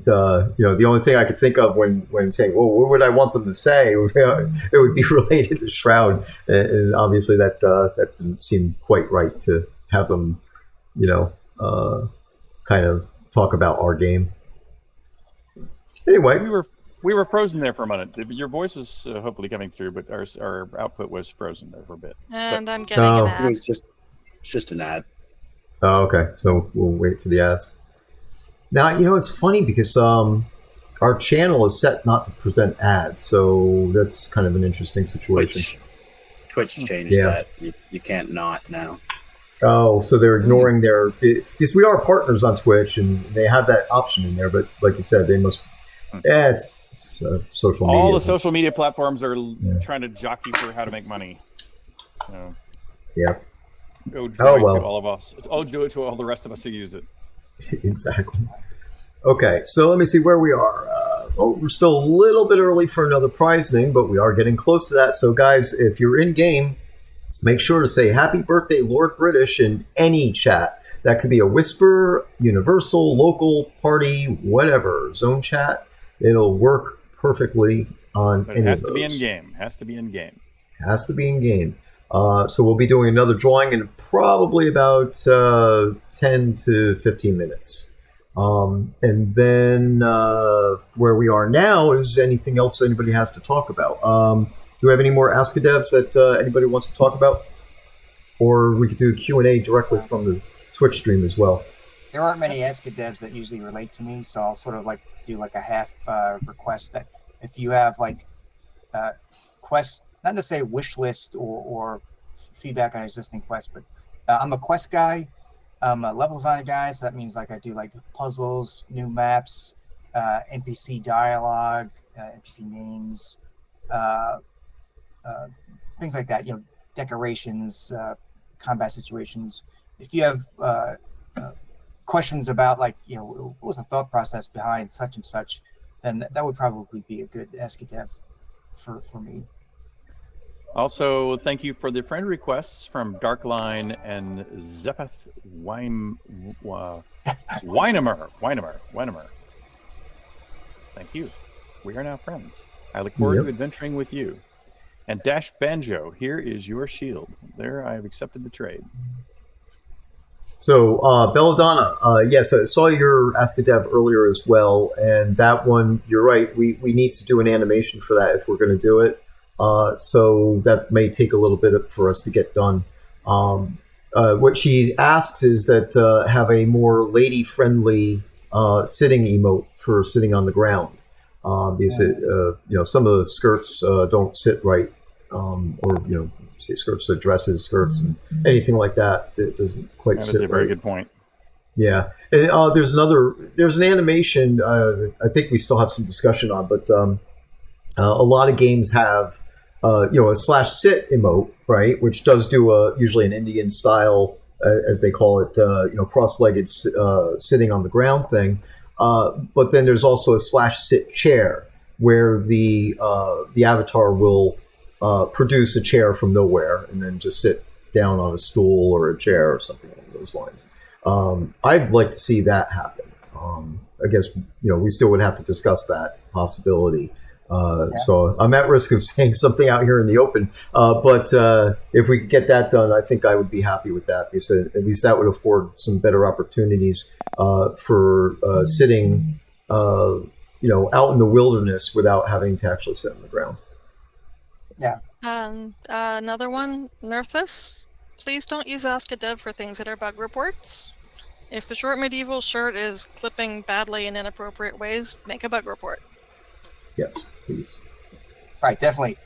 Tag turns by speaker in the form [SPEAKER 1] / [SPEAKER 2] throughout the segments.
[SPEAKER 1] And the only thing I could think of when saying, "Well, what would I want them to say?" It would be related to Shroud, and obviously that didn't seem quite right to have them, kind of talk about our game. Anyway,
[SPEAKER 2] we were frozen there for a minute. Your voice was hopefully coming through, but our output was frozen there for a bit.
[SPEAKER 3] And I'm getting an ad.
[SPEAKER 4] It's just an ad.
[SPEAKER 1] Oh, okay. So we'll wait for the ads. Now, it's funny because our channel is set not to present ads, so that's kind of an interesting situation.
[SPEAKER 4] Twitch changed that. You can't not now.
[SPEAKER 1] Oh, so they're ignoring because we are partners on Twitch, and they have that option in there, but like you said, they must... it's social media.
[SPEAKER 2] All the social media platforms are trying to jockey for how to make money. So,
[SPEAKER 1] yeah.
[SPEAKER 2] To all of us. Oh, to all the rest of us who use it.
[SPEAKER 1] Exactly. Okay, so let me see where we are. We're still a little bit early for another prize name, but we are getting close to that. So, guys, if you're in game, make sure to say "Happy Birthday, Lord British" in any chat. That could be a whisper, universal, local, party, whatever, zone chat. It'll work perfectly on any of those. It has to be in game.
[SPEAKER 2] Has to be in game.
[SPEAKER 1] Has to be in game. So we'll be doing another drawing in probably about 10 to 15 minutes. And then where we are now is anything else anybody has to talk about. Do we have any more Ask a Devs that anybody wants to talk about? Or we could do a Q&A directly from the Twitch stream as well.
[SPEAKER 5] There aren't many Ask a Devs that usually relate to me, so I'll sort of do like a half request that if you have quests, not to say wish list or feedback on existing quests, but I'm a quest guy. I'm a level designer guy, so that means I do puzzles, new maps, NPC dialogue, NPC names, things like that. Decorations, combat situations. If you have questions about what was the thought process behind such and such, then that would probably be a good Ask a Dev for me.
[SPEAKER 2] Also, thank you for the friend requests from Darkline and Zepeth Weinemer. Thank you. We are now friends. I look forward to adventuring with you. And Dash Banjo, here is your shield. There, I have accepted the trade.
[SPEAKER 1] So, Belladonna, yes, I saw your Ask a Dev earlier as well, and that one, you're right, we need to do an animation for that if we're going to do it. So that may take a little bit for us to get done. What she asks is that have a more lady-friendly sitting emote for sitting on the ground, because some of the skirts don't sit right, or say skirts, so dresses, skirts, and anything like that. It doesn't quite sit right.
[SPEAKER 2] That's a very good point.
[SPEAKER 1] Yeah, and there's an animation. I think we still have some discussion on, but a lot of games have. A /sit emote, right, which does do usually an Indian style, as they call it, cross-legged sitting on the ground thing. But then there's also a /sit chair, where the avatar will produce a chair from nowhere and then just sit down on a stool or a chair or something along those lines. I'd like to see that happen. I guess we still would have to discuss that possibility. So I'm at risk of saying something out here in the open, but if we could get that done, I think I would be happy with that, because at least that would afford some better opportunities for sitting, out in the wilderness without having to actually sit on the ground.
[SPEAKER 5] Yeah.
[SPEAKER 3] Another one, Nerthus. Please don't use Ask a Dev for things that are bug reports. If the short medieval shirt is clipping badly in inappropriate ways, make a bug report.
[SPEAKER 1] Yes, please.
[SPEAKER 5] Right, definitely.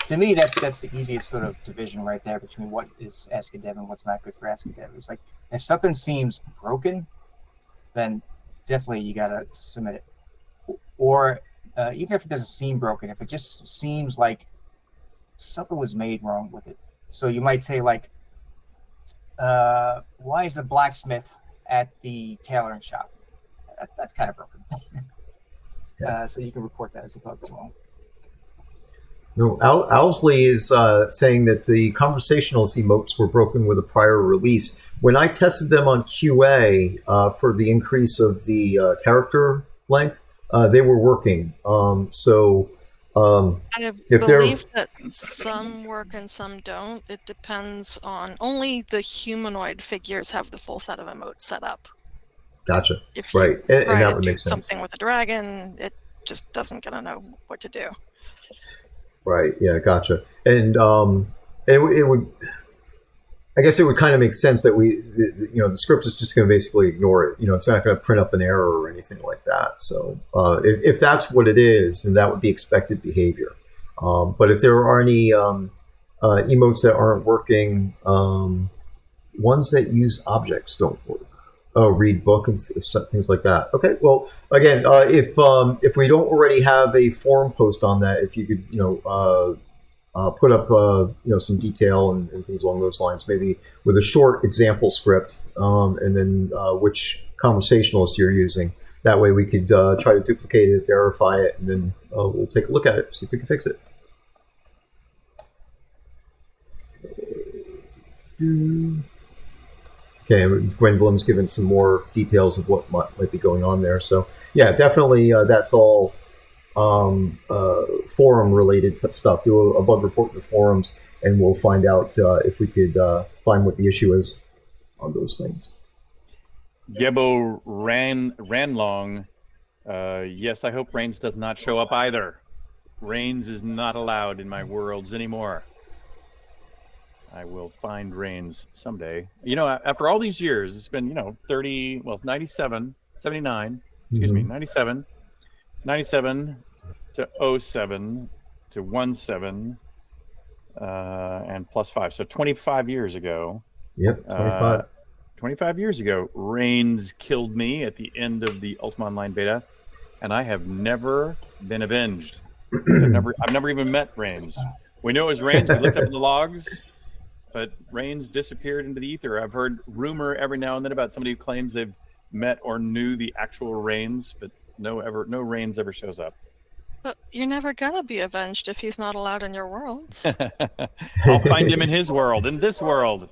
[SPEAKER 5] To me, that's the easiest sort of division right there between what is Ask a Dev and what's not good for Ask a Dev. It's like, if something seems broken, then definitely you gotta submit it. Or even if it doesn't seem broken, if it just seems like something was made wrong with it. So you might say why is the blacksmith at the tailoring shop? That's kind of broken. So you can report that as a bug as well.
[SPEAKER 1] No, Owsley is saying that the conversational emotes were broken with a prior release. When I tested them on QA for the increase of the character length, they were working.
[SPEAKER 3] I
[SPEAKER 1] if they're
[SPEAKER 3] believe that some work and some don't. It depends on only the humanoid figures have the full set of emotes set up.
[SPEAKER 1] gotcha,
[SPEAKER 3] If you
[SPEAKER 1] right,
[SPEAKER 3] try
[SPEAKER 1] and that
[SPEAKER 3] to
[SPEAKER 1] would
[SPEAKER 3] do
[SPEAKER 1] make sense,
[SPEAKER 3] something with a dragon, it just doesn't gonna know what to do.
[SPEAKER 1] right? Yeah, gotcha, and it would. I guess it would kind of make sense that the script is just going to basically ignore it. It's not going to print up an error or anything like that. So if that's what it is, then that would be expected behavior. But if there are any emotes that aren't working, ones that use objects don't work. Oh, read book and things like that. Okay, well, again, if we don't already have a forum post on that, if you could, put up some detail and things along those lines, maybe with a short example script, and then which conversationalist you're using. That way we could try to duplicate it, verify it, and then we'll take a look at it, see if we can fix it. Okay, Gwendolyn's given some more details of what might be going on there. So yeah, definitely that's all forum related stuff. Do a bug report in the forums, and we'll find out if we could find what the issue is on those things.
[SPEAKER 2] Gebo Ranlong. Yes, I hope Reigns does not show up either. Reigns is not allowed in my worlds anymore. I will find Reigns someday. After all these years, it's been 97, 79. Excuse me, 97 to 07 to 17 and +5, so 25 years ago.
[SPEAKER 1] Yep, 25.
[SPEAKER 2] 25 years ago, Reigns killed me at the end of the Ultima Online beta, and I have never been avenged. I've never even met Reigns. We knew it was Reigns. We looked up in the logs, but Reigns disappeared into the ether. I've heard rumor every now and then about somebody who claims they've met or knew the actual Reigns, but no Reigns ever shows up.
[SPEAKER 3] But you're never gonna be avenged if he's not allowed in your worlds.
[SPEAKER 2] I'll find him in his world, in this world.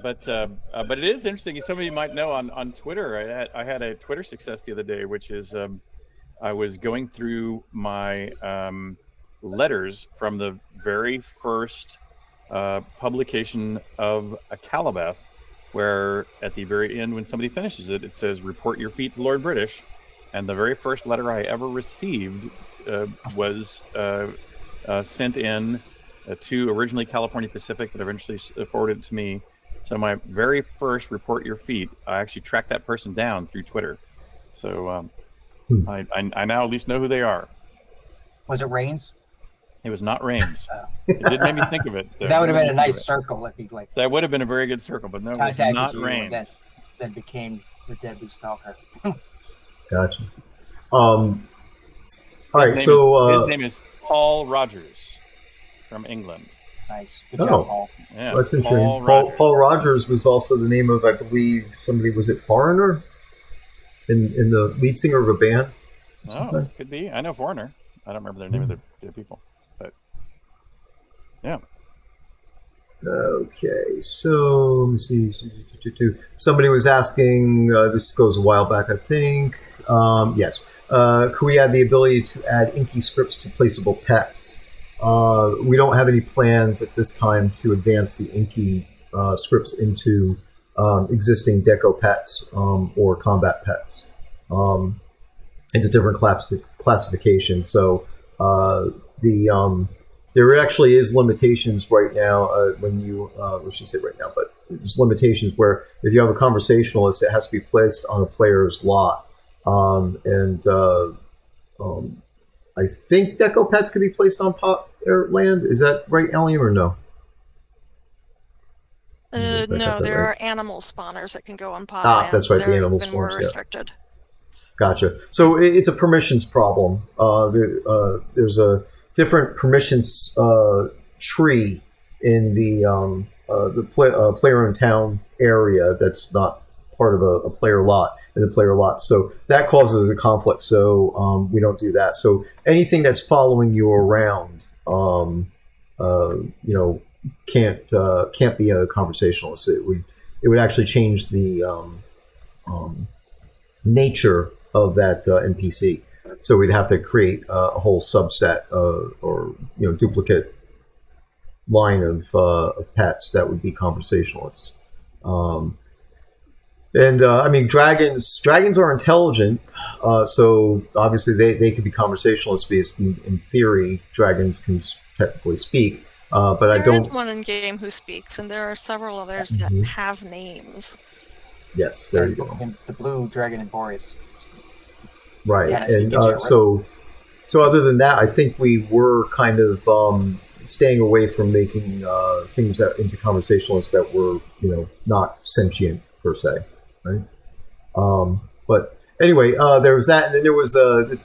[SPEAKER 2] But it is interesting. Some of you might know on Twitter. I had a Twitter success the other day, which is I was going through my letters from the very first publication of a Calabeth, where at the very end, when somebody finishes it, it says, "Report your feat to Lord British." And the very first letter I ever received was sent in to originally California Pacific, but eventually forwarded to me. So my very first "Report Your Feat," I actually tracked that person down through Twitter. So I now at least know who they are.
[SPEAKER 5] Was it Reigns?
[SPEAKER 2] It was not Reigns. It did make me think of it.
[SPEAKER 5] That would have been a nice circle if he
[SPEAKER 2] That would have been a very good circle, but no, it was not Reigns.
[SPEAKER 5] Then became the deadly stalker.
[SPEAKER 1] Gotcha. All right, so
[SPEAKER 2] his name is Paul Rogers from England.
[SPEAKER 5] Nice. Good job, Paul.
[SPEAKER 2] Yeah,
[SPEAKER 1] that's interesting. Paul Rogers was also the name of, I believe, somebody, was it Foreigner? In the lead singer of a band?
[SPEAKER 2] Oh, could be. I know Foreigner. I don't remember the name of their people. But yeah.
[SPEAKER 1] Okay, so let me see. Somebody was asking, this goes a while back, I think. Yes. Could we add the ability to add inky scripts to placeable pets? We don't have any plans at this time to advance the inky scripts into existing deco pets or combat pets. It's a different classification. So there actually is limitations right now when you, we shouldn't say right now, but there's limitations where if you have a conversationalist, it has to be placed on a player's lot. I think deco pets could be placed on pot or land. Is that right, Allium, or no?
[SPEAKER 3] No, there are animal spawners that can go on pod.
[SPEAKER 1] Ah, that's right, the animal spawners.
[SPEAKER 3] More restricted.
[SPEAKER 1] Gotcha. So it's a permissions problem. There's a different permissions tree in the player in town area that's not part of a player lot in the player lot. So that causes a conflict. So we don't do that. So anything that's following you around, can't be a conversationalist. It would actually change the nature of that NPC. So we'd have to create a whole subset or duplicate line of pets that would be conversationalists. I mean, dragons are intelligent, so obviously they could be conversationalists because in theory dragons can technically speak. But I don't.
[SPEAKER 3] There is one in game who speaks, and there are several others that have names.
[SPEAKER 1] Yes, there you go.
[SPEAKER 5] The blue dragon in Boreas.
[SPEAKER 1] Right,
[SPEAKER 5] Yeah,
[SPEAKER 1] and so other than that, I think we were kind of staying away from making things into conversationalists that were not sentient per se, right? But anyway, there was that, and then there was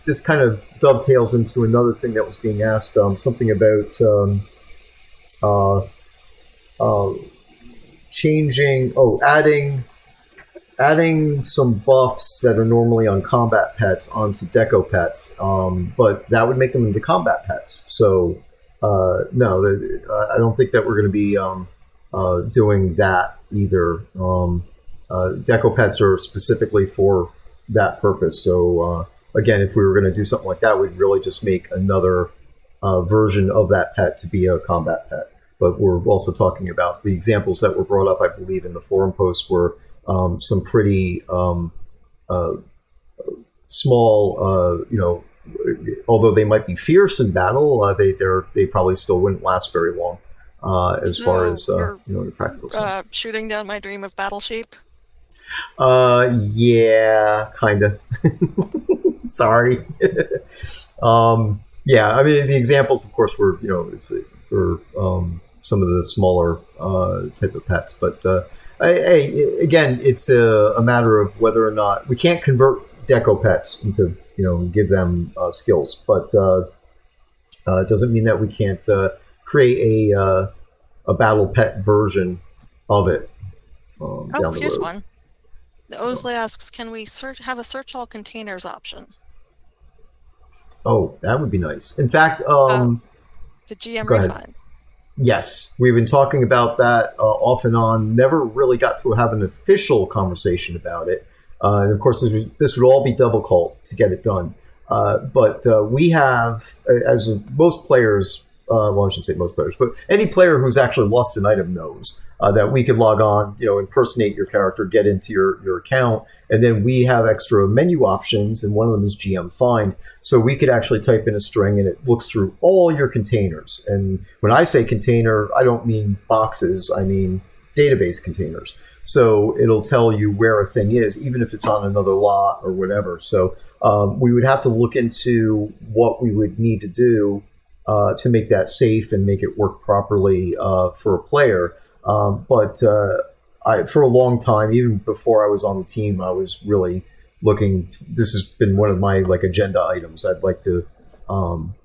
[SPEAKER 1] this kind of dovetails into another thing that was being asked, something about adding some buffs that are normally on combat pets onto deco pets, but that would make them into combat pets. So no, I don't think that we're going to be doing that either. Deco pets are specifically for that purpose. So again, if we were going to do something like that, we'd really just make another version of that pet to be a combat pet. But we're also talking about the examples that were brought up, I believe, in the forum posts were some pretty small, although they might be fierce in battle, they probably still wouldn't last very long as far as the practical sense.
[SPEAKER 3] Shooting down my dream of battle sheep.
[SPEAKER 1] Yeah, kind of. Sorry. Yeah, I mean the examples, of course, were for some of the smaller type of pets, but. Again, it's a matter of whether or not we can't convert deco pets into, give them skills, but it doesn't mean that we can't create a battle pet version of it. Down the
[SPEAKER 3] Here's
[SPEAKER 1] road.
[SPEAKER 3] one. Osley asks, can we have a search all containers option?
[SPEAKER 1] Oh, that would be nice. In fact,
[SPEAKER 3] the GM
[SPEAKER 1] go ahead.
[SPEAKER 3] refine.
[SPEAKER 1] Yes, we've been talking about that off and on. Never really got to have an official conversation about it. And of course, this would all be double cult to get it done. But we have, as most players, well, I shouldn't say most players, but any player who's actually lost an item knows that we could log on, impersonate your character, get into your account, and then we have extra menu options, and one of them is GM find. So we could actually type in a string and it looks through all your containers. And when I say container, I don't mean boxes, I mean database containers. So it'll tell you where a thing is, even if it's on another lot or whatever. So we would have to look into what we would need to do to make that safe and make it work properly for a player. But for a long time, even before I was on the team, I was really looking. This has been one of my agenda items. I'd like to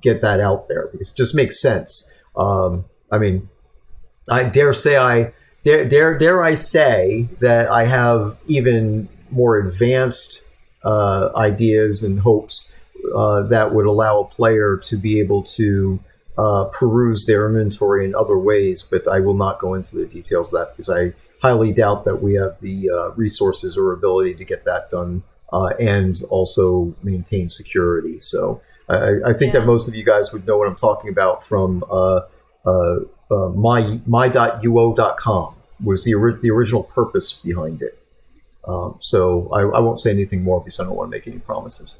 [SPEAKER 1] get that out there because it just makes sense. I mean, I dare say dare I say that I have even more advanced ideas and hopes that would allow a player to be able to peruse their inventory in other ways, but I will not go into the details of that because I highly doubt that we have the resources or ability to get that done and also maintain security. So I think that most of you guys would know what I'm talking about from my.uo.com was the original purpose behind it. So I won't say anything more because I don't want to make any promises.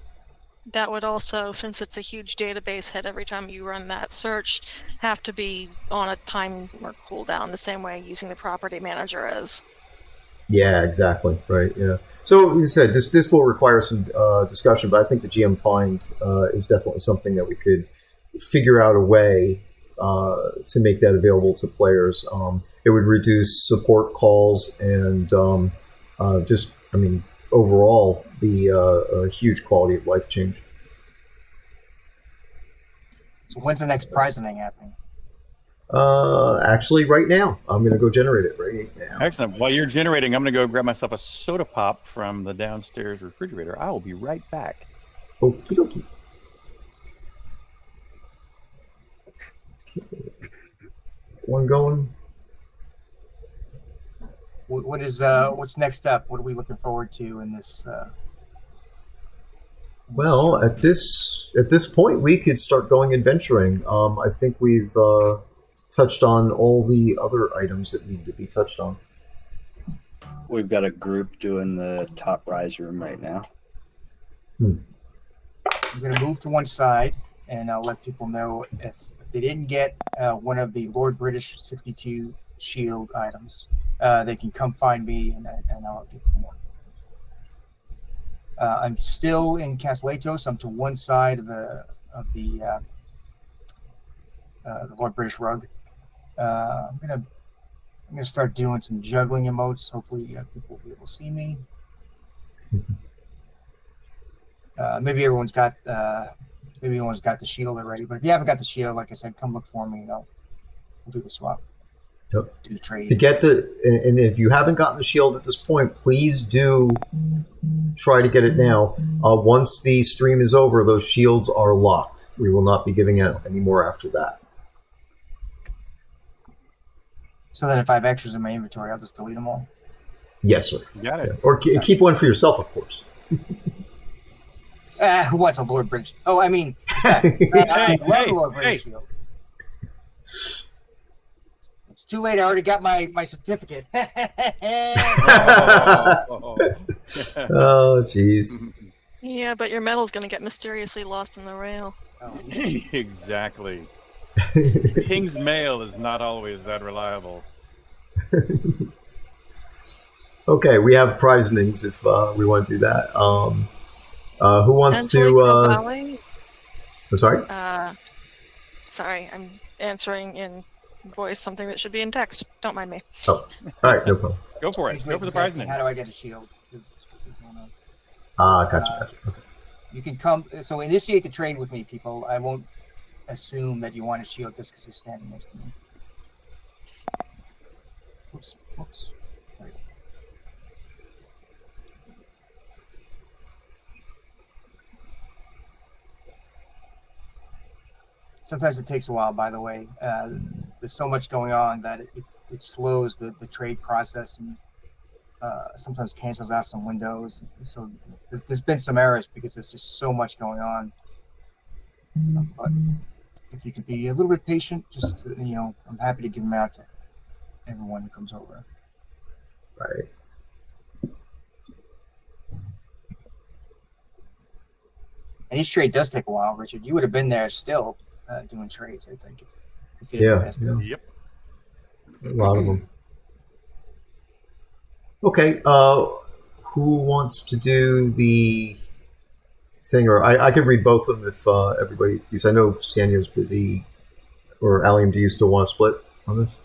[SPEAKER 3] That would also, since it's a huge database hit every time you run that search, have to be on a time or cooldown the same way using the property manager is.
[SPEAKER 1] Yeah, exactly. Right. Yeah. So, like I said, this will require some discussion, but I think the GM find is definitely something that we could figure out a way to make that available to players. It would reduce support calls and overall be a huge quality of life change.
[SPEAKER 5] So when's the next prizing happening?
[SPEAKER 1] Actually, right now. I'm going to go generate it right now.
[SPEAKER 2] Excellent. While you're generating, I'm going to go grab myself a soda pop from the downstairs refrigerator. I will be right back.
[SPEAKER 1] Okie dokie. Okay. One going.
[SPEAKER 5] What is what's next up? What are we looking forward to in this
[SPEAKER 1] Well, at this point, we could start going adventuring. I think we've touched on all the other items that need to be touched on.
[SPEAKER 4] We've got a group doing the top rise room right now.
[SPEAKER 5] I'm going to move to one side, and I'll let people know if they didn't get one of the Lord British 62 shield items, they can come find me, and I'll give them more. I'm still in Castelletos. I'm to one side of the Lord British rug. I'm gonna start doing some juggling emotes. Hopefully, people will be able to see me. Maybe everyone's got the shield already. But if you haven't got the shield, like I said, come look for me. We'll do the swap.
[SPEAKER 1] Yep.
[SPEAKER 5] Do the trade.
[SPEAKER 1] To get and if you haven't gotten the shield at this point, please do try to get it now. Once the stream is over, those shields are locked. We will not be giving out any more after that.
[SPEAKER 5] So that if I have extras in my inventory, I'll just delete them all.
[SPEAKER 1] Yes, sir.
[SPEAKER 2] You got it.
[SPEAKER 1] Yeah. Or keep one for yourself, of course.
[SPEAKER 5] Who wants a Lord British? Oh, I mean, I love the Lord British shield. It's too late. I already got my certificate.
[SPEAKER 1] Oh, jeez.
[SPEAKER 3] Yeah, but your metal's going to get mysteriously lost in the rail.
[SPEAKER 2] Exactly. King's mail is not always that reliable.
[SPEAKER 1] Okay, we have prizings if we want to do that. Who wants
[SPEAKER 3] Angelique
[SPEAKER 1] to?
[SPEAKER 3] Valley?
[SPEAKER 1] I'm sorry.
[SPEAKER 3] Sorry, I'm answering in voice something that should be in text. Don't mind me.
[SPEAKER 1] Oh, all right, no problem.
[SPEAKER 2] Go for it. Go for the prize name.
[SPEAKER 5] How do I get a shield? What's going on?
[SPEAKER 1] Gotcha. Okay.
[SPEAKER 5] You can come. So initiate the trade with me, people. I won't assume that you want a shield just because you're standing next to me. Oops. There we go. Sometimes it takes a while, by the way. There's so much going on that it slows the trade process and sometimes cancels out some windows. So there's been some errors because there's just so much going on. But if you could be a little bit patient, just I'm happy to give them out to everyone who comes over.
[SPEAKER 1] Right.
[SPEAKER 5] And each trade does take a while, Richard. You would have been there still doing trades, I think, if you didn't ask them.
[SPEAKER 2] Yep.
[SPEAKER 1] A lot of them. Okay. Who wants to do the thing? Or I could read both of them if everybody. Because I know Sanyo's busy. Or Allium, do you still want to split on this?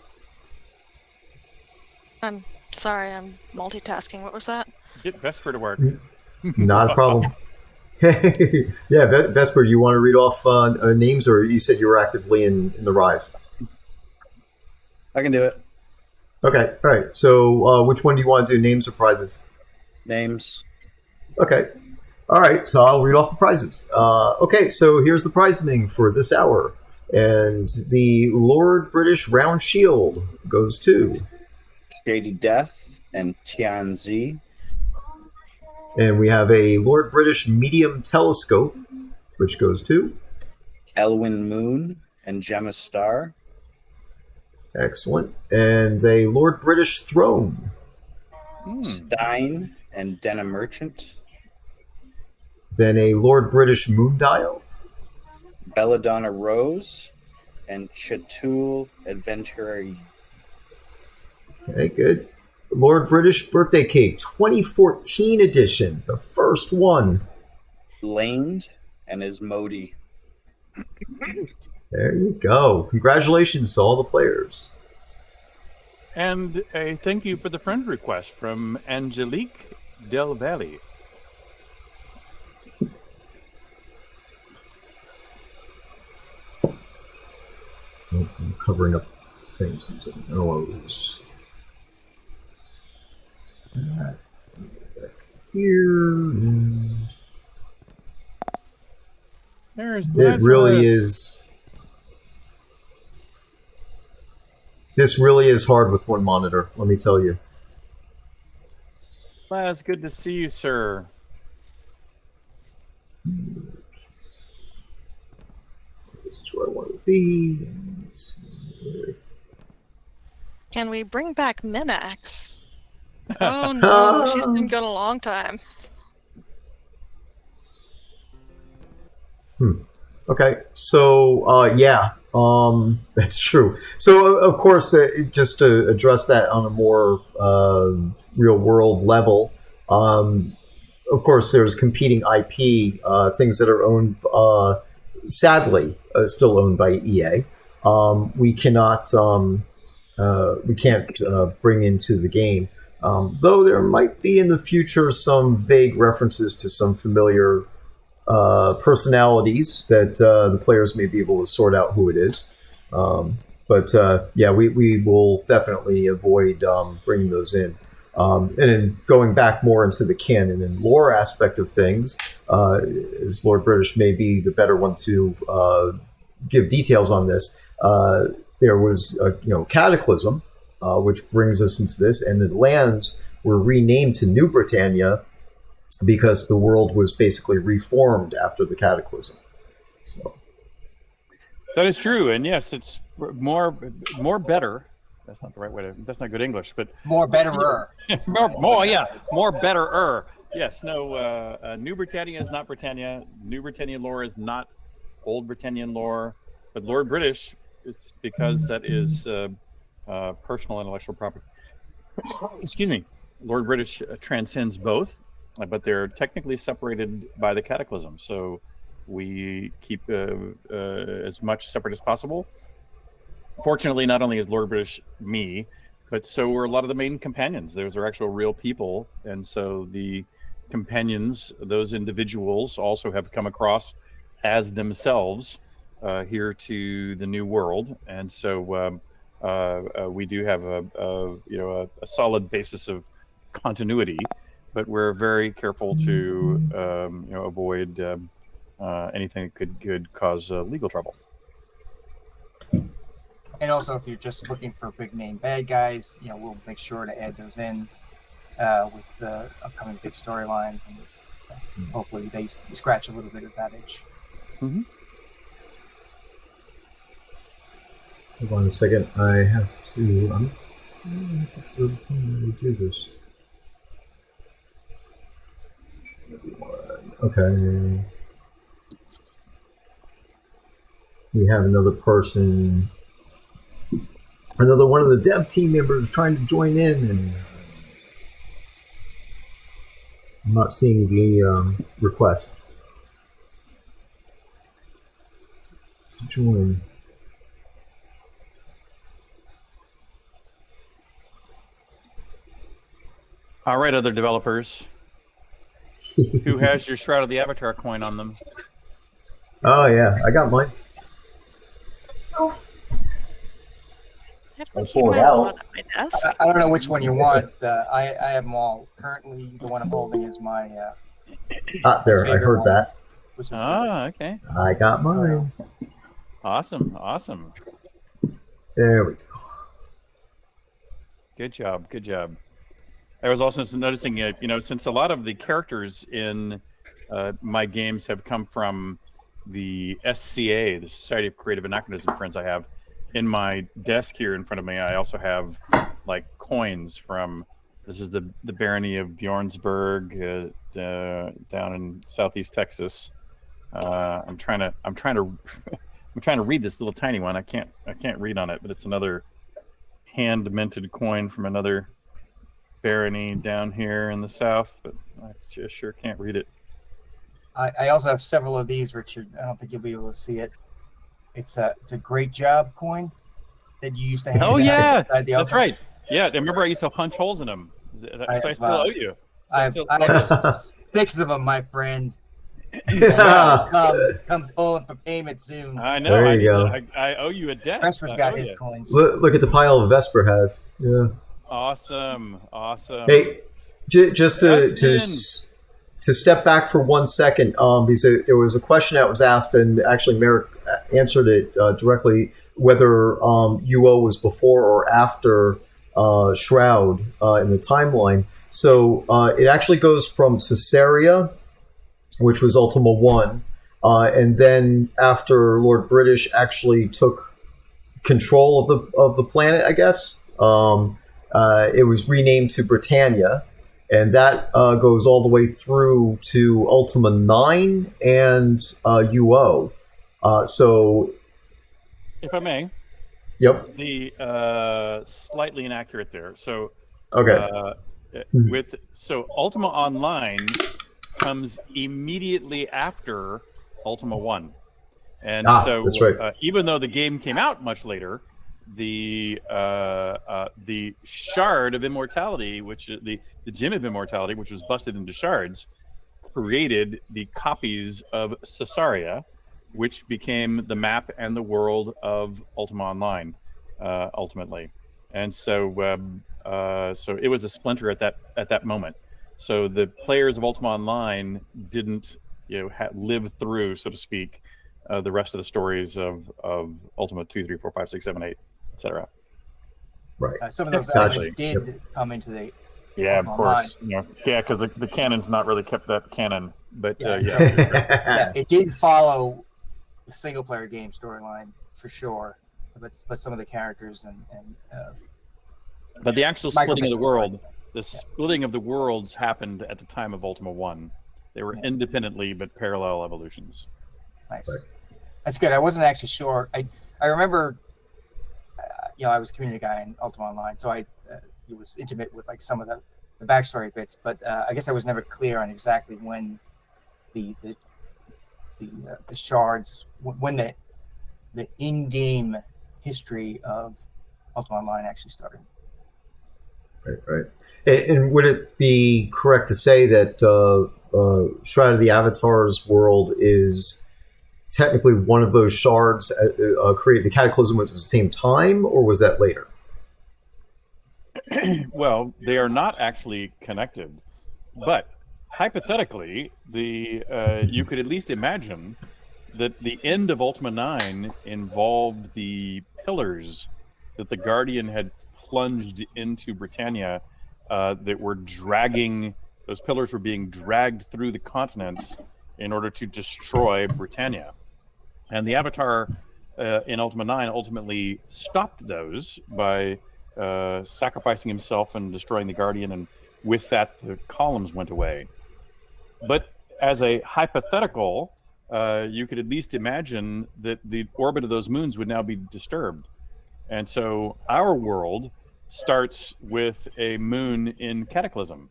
[SPEAKER 3] I'm sorry, I'm multitasking. What was that?
[SPEAKER 2] Get Vesper to work.
[SPEAKER 1] Not a problem. Yeah, Vesper, you want to read off names, or you said you were actively in the Rise?
[SPEAKER 4] I can do it.
[SPEAKER 1] Okay, all right. So which one do you want to do, names or prizes?
[SPEAKER 4] Names.
[SPEAKER 1] Okay. All right, so I'll read off the prizes. Okay, so here's the prizing for this hour. And the Lord British Round Shield goes to...
[SPEAKER 4] Shady Death and Tianzi.
[SPEAKER 1] And we have a Lord British Medium Telescope, which goes to...
[SPEAKER 4] Elwyn Moon and Gemma Star.
[SPEAKER 1] Excellent. And a Lord British Throne.
[SPEAKER 4] Stein and Denna Merchant.
[SPEAKER 1] Then a Lord British Moondial.
[SPEAKER 4] Belladonna Rose and Chatul Adventure.
[SPEAKER 1] Okay, good. Lord British Birthday Cake 2014 edition, the first one.
[SPEAKER 4] Laned and Ismodi.
[SPEAKER 1] There you go. Congratulations to all the players.
[SPEAKER 2] And a thank you for the friend request from Angelique Del Valle.
[SPEAKER 1] I'm covering up things using O's. Alright. Back here. And
[SPEAKER 2] There's
[SPEAKER 1] it really is. This really is hard with one monitor, let me tell you.
[SPEAKER 2] Laz, good to see you, sir.
[SPEAKER 1] this is where I want to be.
[SPEAKER 3] Can we bring back Minax? Oh no, she's been gone a long time.
[SPEAKER 1] Okay, so yeah, that's true. So of course, just to address that on a more real world level, of course, there's competing IP, things that are owned, sadly, still owned by EA. We cannot, we can't bring into the game. Though there might be in the future some vague references to some familiar personalities that the players may be able to sort out who it is. But yeah, we will definitely avoid bringing those in. And then going back more into the canon and lore aspect of things, as Lord British may be the better one to give details on this. There was a cataclysm, which brings us into this, and the lands were renamed to New Britannia because the world was basically reformed after the cataclysm. So
[SPEAKER 2] that is true, and yes, it's more better. That's not the right way to. That's not good English, but
[SPEAKER 5] more betterer.
[SPEAKER 2] more betterer. Yes, no. New Britannia is not Britannia. New Britannian lore is not Old Britannian lore, but Lord British. It's because that is personal intellectual property. Excuse me. Lord British transcends both, but they're technically separated by the cataclysm. So we keep as much separate as possible. Fortunately, not only is Lord British me, but so were a lot of the main companions. Those are actual real people. And so the companions, those individuals, also have come across as themselves here to the new world. And so we do have a solid basis of continuity, but we're very careful to avoid anything that could cause legal trouble.
[SPEAKER 5] And also, if you're just looking for big name bad guys, we'll make sure to add those in with the upcoming big storylines, and hopefully they scratch a little bit of that itch.
[SPEAKER 2] Mm-hmm.
[SPEAKER 1] Hold on a second. I have to. Do this. Okay. We have another person. Another one of the dev team members trying to join in, and I'm not seeing the request to join.
[SPEAKER 2] All right, other developers. Who has your Shroud of the Avatar coin on them?
[SPEAKER 1] Oh yeah, I got mine.
[SPEAKER 3] I
[SPEAKER 1] pull it out.
[SPEAKER 3] at my desk.
[SPEAKER 5] I don't know which one you want. I have them all. Currently, the one I'm holding is my.
[SPEAKER 1] There, I heard
[SPEAKER 5] one,
[SPEAKER 1] that.
[SPEAKER 5] Which is
[SPEAKER 2] Okay.
[SPEAKER 1] I got mine.
[SPEAKER 2] Awesome.
[SPEAKER 1] There we go.
[SPEAKER 2] Good job. I was also noticing, since a lot of the characters in my games have come from the SCA, the Society of Creative Anachronism friends I have, in my desk here in front of me, I also have like coins from. This is the barony of Bjornsburg down in southeast Texas. I'm trying to read this little tiny one. I can't read on it, but it's another hand minted coin from another barony down here in the south, but I just sure can't read it.
[SPEAKER 5] I also have several of these, Richard. I don't think you'll be able to see it. It's a great job coin that you used to have.
[SPEAKER 2] Oh yeah,
[SPEAKER 5] inside the
[SPEAKER 2] that's
[SPEAKER 5] office.
[SPEAKER 2] right. Yeah, remember I used to punch holes in them. I still owe you.
[SPEAKER 5] I have 6 of them, my friend.
[SPEAKER 1] Yeah.
[SPEAKER 5] Come pulling for payment soon.
[SPEAKER 2] I know.
[SPEAKER 1] There you go.
[SPEAKER 2] I owe you a debt.
[SPEAKER 5] Vesper's
[SPEAKER 2] I
[SPEAKER 5] got
[SPEAKER 2] owe
[SPEAKER 5] his
[SPEAKER 2] you.
[SPEAKER 5] coins.
[SPEAKER 1] Look at the pile Vesper has. Yeah.
[SPEAKER 2] Awesome.
[SPEAKER 1] Hey, just to step back for 1 second, because there was a question that was asked, and actually Merrick answered it directly, whether UO was before or after Shroud in the timeline. So it actually goes from Caesarea, which was Ultima 1, and then after Lord British actually took control of the planet, I guess, it was renamed to Britannia, and that goes all the way through to Ultima 9 and UO. So,
[SPEAKER 2] if I may,
[SPEAKER 1] yep.
[SPEAKER 2] the slightly inaccurate there. So,
[SPEAKER 1] Okay.
[SPEAKER 2] Ultima Online comes immediately after Ultima 1. And
[SPEAKER 1] that's right.
[SPEAKER 2] Even though the game came out much later, the shard of immortality, which the gem of immortality, which was busted into shards, created the copies of Caesarea, which became the map and the world of Ultima Online, ultimately. And so it was a splinter at that moment. So the players of Ultima Online didn't live through, so to speak, the rest of the stories of Ultima 2, 3, 4, 5, 6, 7, 8, etc.
[SPEAKER 1] Right.
[SPEAKER 5] Some of those items did come into the
[SPEAKER 2] of course. Because the canon's not really kept that canon, but
[SPEAKER 5] it did follow the single player game storyline for sure, but some of the characters and
[SPEAKER 2] but the actual splitting of the world, splitting of the worlds happened at the time of Ultima 1. They were independently but parallel evolutions.
[SPEAKER 5] Nice. Right. That's good. I wasn't actually sure. I remember, I was a community guy in Ultima Online, so I was intimate with like some of the backstory bits, but I guess I was never clear on exactly when the shards, when the in-game history of Ultima Online actually started.
[SPEAKER 1] Right. And would it be correct to say that Shrine of the Avatar's world is technically one of those shards created? The Cataclysm was at the same time, or was that later?
[SPEAKER 2] Well, they are not actually connected, but hypothetically, you could at least imagine that the end of Ultima 9 involved the pillars that the Guardian had plunged into Britannia, that were dragging. Those pillars were being dragged through the continents in order to destroy Britannia. And the Avatar in Ultima 9 ultimately stopped those by sacrificing himself and destroying the Guardian, and with that, the columns went away. But as a hypothetical, you could at least imagine that the orbit of those moons would now be disturbed. And so our world starts with a moon in Cataclysm.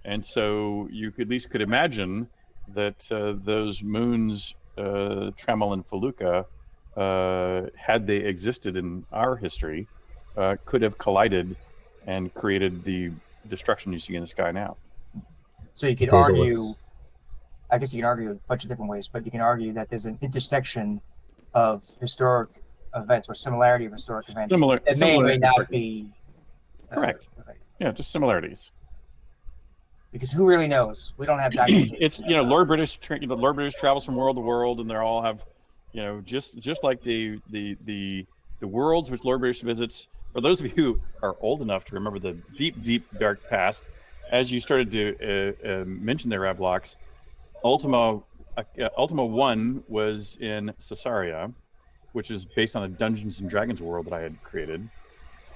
[SPEAKER 2] And so you could, at least could imagine that those moons, Tremel and Feluca, had they existed in our history, could have collided and created the destruction you see in the sky now.
[SPEAKER 5] So you could argue, I guess you can argue a bunch of different ways, but you can argue that there's an intersection of historic events or similarity of historic events that may or may not be
[SPEAKER 2] correct. Yeah, just similarities.
[SPEAKER 5] Because who really knows? We don't have documentation.
[SPEAKER 2] It's Lord British travels from world to world, and they all have, just like the worlds which Lord British visits. For those of you who are old enough to remember the deep dark past, as you started to mention there, Ravlox, Ultima 1 was in Caesarea, which is based on a Dungeons and Dragons world that I had created.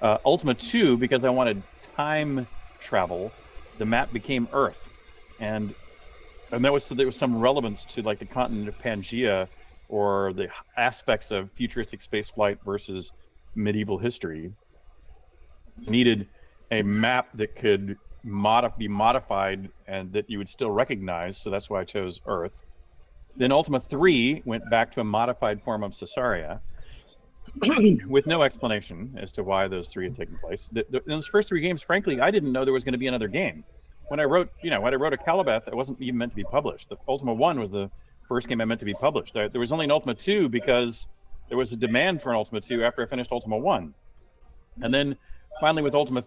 [SPEAKER 2] Ultima 2, because I wanted time travel, the map became Earth, and there was some relevance to like the continent of Pangaea, or the aspects of futuristic spaceflight versus medieval history. Needed a map that could be modified and that you would still recognize, so that's why I chose Earth. Then Ultima 3 went back to a modified form of Caesarea, with no explanation as to why those three had taken place. In those first three games, frankly, I didn't know there was going to be another game. When I wrote a Calibeth, it wasn't even meant to be published. The Ultima 1 was the first game I meant to be published. There was only an Ultima 2 because there was a demand for an Ultima 2 after I finished Ultima 1. And then finally with Ultima